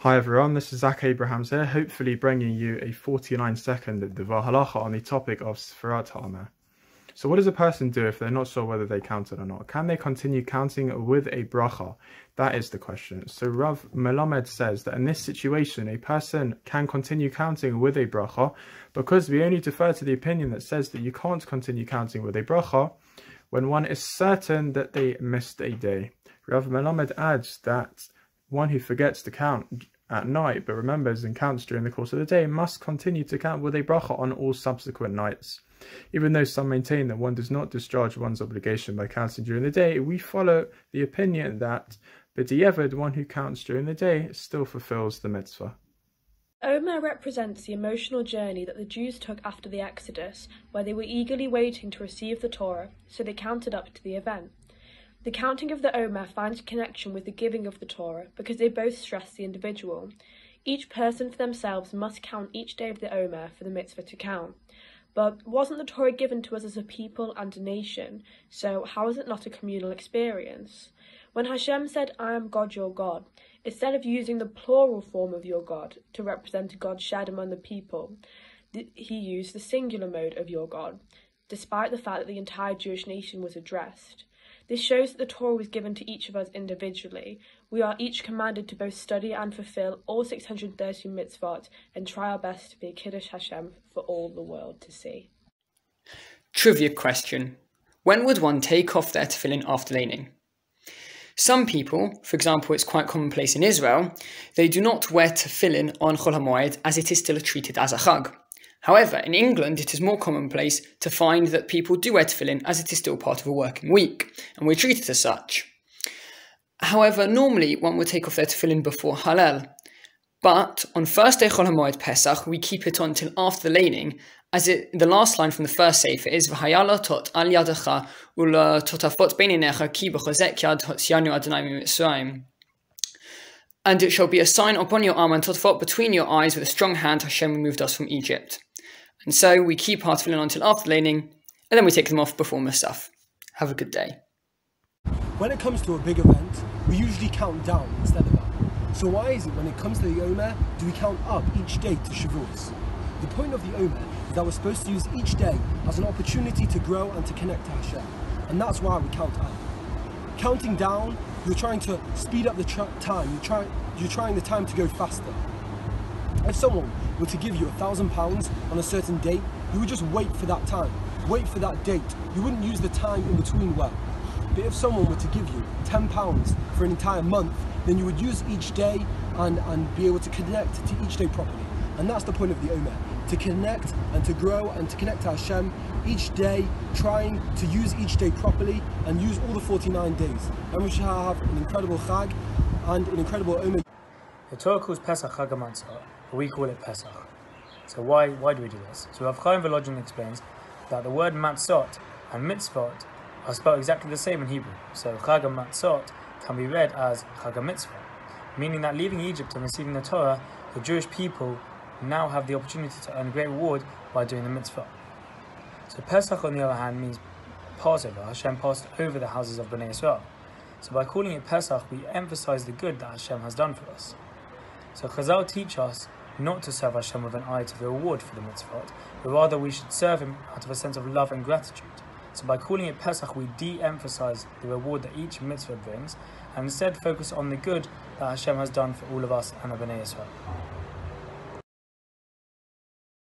Hi everyone, this is Zach Abrahams here, hopefully bringing you a 49-second Devar Halacha on the topic of Sefirat HaOmer. So what does a person do if they're not sure whether they counted or not? Can they continue counting with a bracha? That is the question. So Rav Melamed says that in this situation, a person can continue counting with a bracha because we only defer to the opinion that says that you can't continue counting with a bracha when one is certain that they missed a day. Rav Melamed adds that one who forgets to count at night but remembers and counts during the course of the day must continue to count with a bracha on all subsequent nights. Even though some maintain that one does not discharge one's obligation by counting during the day, we follow the opinion that b'diavad, one who counts during the day still fulfills the mitzvah. Omer represents the emotional journey that the Jews took after the Exodus, where they were eagerly waiting to receive the Torah, so they counted up to the event. The counting of the Omer finds connection with the giving of the Torah because they both stress the individual. Each person for themselves must count each day of the Omer for the mitzvah to count. But wasn't the Torah given to us as a people and a nation, so how is it not a communal experience? When Hashem said, "I am God your God," instead of using the plural form of your God to represent a God shared among the people, he used the singular mode of your God, despite the fact that the entire Jewish nation was addressed. This shows that the Torah was given to each of us individually. We are each commanded to both study and fulfill all 630 mitzvot and try our best to be a Kiddush Hashem for all the world to see. Trivia question. When would one take off their tefillin after laning? Some people, for example, it's quite commonplace in Israel, they do not wear tefillin on Chol HaMoed as it is still treated as a chag. However, in England, it is more commonplace to find that people do wear tefillin as it is still part of a working week, and we're treated as such. However, normally one would take off their tefillin before Hallel, but on first day Chol HaMoed Pesach, we keep it on till after the laning, as the last line from the first sefer is V'hayala tot al yadecha ula totafot beininecha ki b'chozek yad hotzianu Adonai mitzrayim. And it shall be a sign upon your arm and totafot between your eyes with a strong hand Hashem removed us from Egypt. And so we keep our tefillin until after laning, and then we take them off before Musaf. Have a good day. When it comes to a big event, we usually count down instead of up. So why is it when it comes to the Omer, do we count up each day to Shavuos? The point of the Omer is that we're supposed to use each day as an opportunity to grow and to connect to Hashem. And that's why we count up. Counting down, you're trying to speed up the time, you're trying the time to go faster. If someone were to give you £1,000 on a certain date, you would just wait for that time, wait for that date. You wouldn't use the time in between well. But if someone were to give you £10 for an entire month, then you would use each day and be able to connect to each day properly. And that's the point of the Omer, to connect and to grow and to connect to Hashem each day, trying to use each day properly and use all the 49 days. And we should have an incredible Chag and an incredible Omer. The Torah calls Pesach Chag HaMatzah, but we call it Pesach. So why do we do this? So Rav Chaim Volodin explains that the word matzot and mitzvot are spelled exactly the same in Hebrew. So Chag HaMatzot can be read as Chag HaMitzvah, meaning that leaving Egypt and receiving the Torah, the Jewish people now have the opportunity to earn great reward by doing the mitzvah. So Pesach, on the other hand, means Passover. Hashem passed over the houses of Bnei Israel. So by calling it Pesach, we emphasize the good that Hashem has done for us. So Chazal teach us not to serve Hashem with an eye to the reward for the mitzvot, but rather we should serve Him out of a sense of love and gratitude. So by calling it Pesach, we de-emphasize the reward that each mitzvah brings, and instead focus on the good that Hashem has done for all of us and of Bnei Israel.